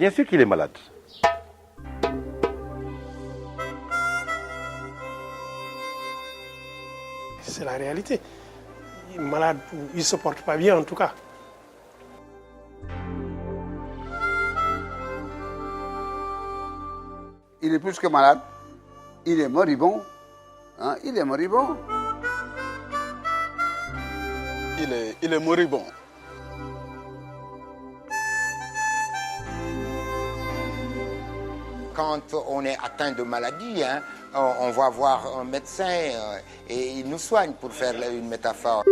Bien sûr qu'il est malade. C'est la réalité. Il est malade, il ne se porte pas bien en tout cas. Il est plus que malade. Il est moribond. Hein? Il est moribond. Il est moribond. Quand on est atteint de maladie, hein, on va voir un médecin et il nous soigne, pour faire une métaphore.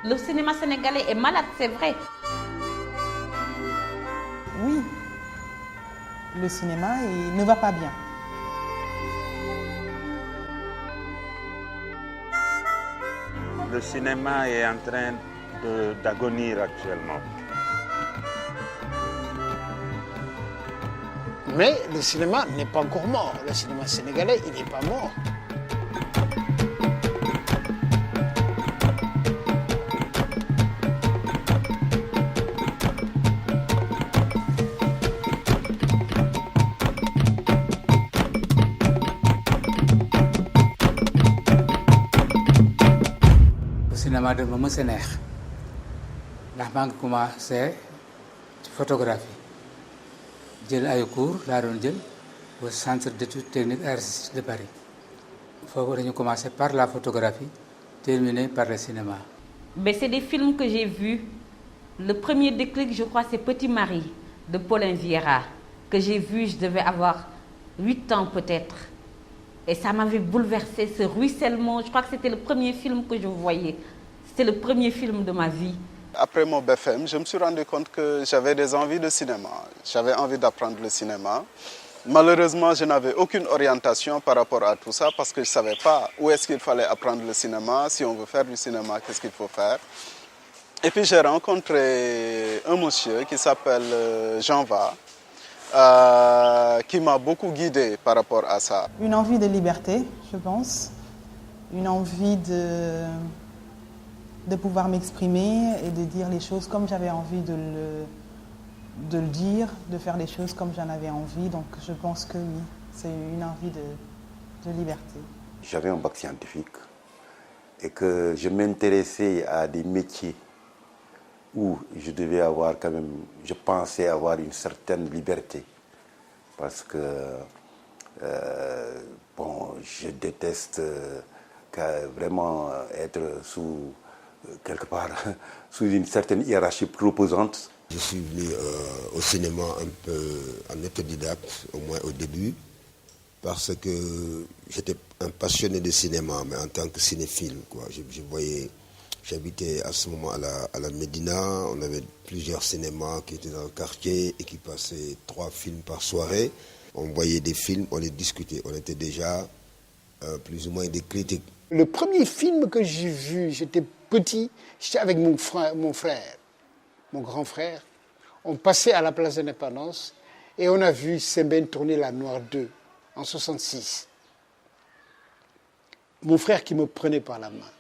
Le cinéma sénégalais est malade, c'est vrai. Oui, le cinéma il ne va pas bien. Le cinéma est en train d'agonir actuellement. Mais le cinéma n'est pas encore mort. Le cinéma sénégalais, il n'est pas mort. cinéma de ma mës a neex ndax maa ngi commencé ci photographie jël ay cours laa doon jël au centre d'études techniques et artistiques de Paris foofu dañu commencé par la photographie terminé par le cinéma. Mais c'est des films que j'ai vus. Le premier déclic, je crois, c'est Petit Marie de Paulin Vieira que j'ai vu. Je devais avoir 8 ans peut-être. Et ça m'avait bouleversé, ce ruissellement. Je crois que c'était le premier film que je voyais. C'était le premier film de ma vie. Après mon BFM, je me suis rendu compte que j'avais des envies de cinéma. J'avais envie d'apprendre le cinéma. Malheureusement, je n'avais aucune orientation par rapport à tout ça parce que je ne savais pas où est-ce qu'il fallait apprendre le cinéma. Si on veut faire du cinéma, qu'est-ce qu'il faut faire? Et puis j'ai rencontré un monsieur qui s'appelle Jean Va, qui m'a beaucoup guidé par rapport à ça. Une envie de liberté, je pense. Une envie de pouvoir m'exprimer et de dire les choses comme j'avais envie de le dire, de faire les choses comme j'en avais envie. Donc je pense que oui, c'est une envie de liberté. J'avais un bac scientifique et que je m'intéressais à des métiers où je devais avoir quand même, je pensais avoir une certaine liberté. Parce que, bon, je déteste vraiment être sous, quelque part, sous une certaine hiérarchie proposante. Je suis venu au cinéma un peu en autodidacte, au moins au début, parce que j'étais un passionné de cinéma, mais en tant que cinéphile, quoi. J'habitais à ce moment à la Médina, on avait plusieurs cinémas qui étaient dans le quartier et qui passaient 3 films par soirée. On voyait des films, on les discutait, on était déjà plus ou moins des critiques. Le premier film que j'ai vu, j'étais petit, j'étais avec mon frère, mon grand frère. On passait à la place de l'Indépendance et on a vu Sembène tourner La Noire 2 en 1966. Mon frère qui me prenait par la main.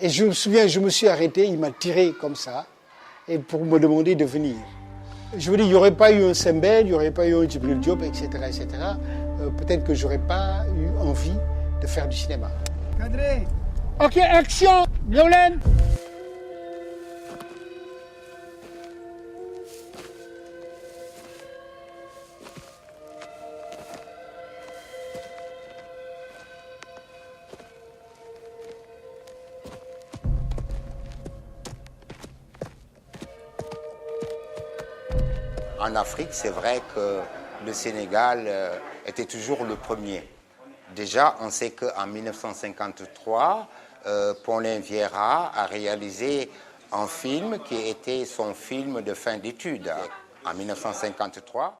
Et je me souviens, je me suis arrêté, il m'a tiré comme ça, et pour me demander de venir. Je veux dire, il n'y aurait pas eu un Sembène, il n'y aurait pas eu un Djibril Diop, etc. Peut-être que je n'aurais pas eu envie de faire du cinéma. Cadré. Ok, action, Violaine. En Afrique, c'est vrai que le Sénégal était toujours le premier. Déjà, on sait qu'en 1953, Paulin Vieira a réalisé un film qui était son film de fin d'études. En 1953.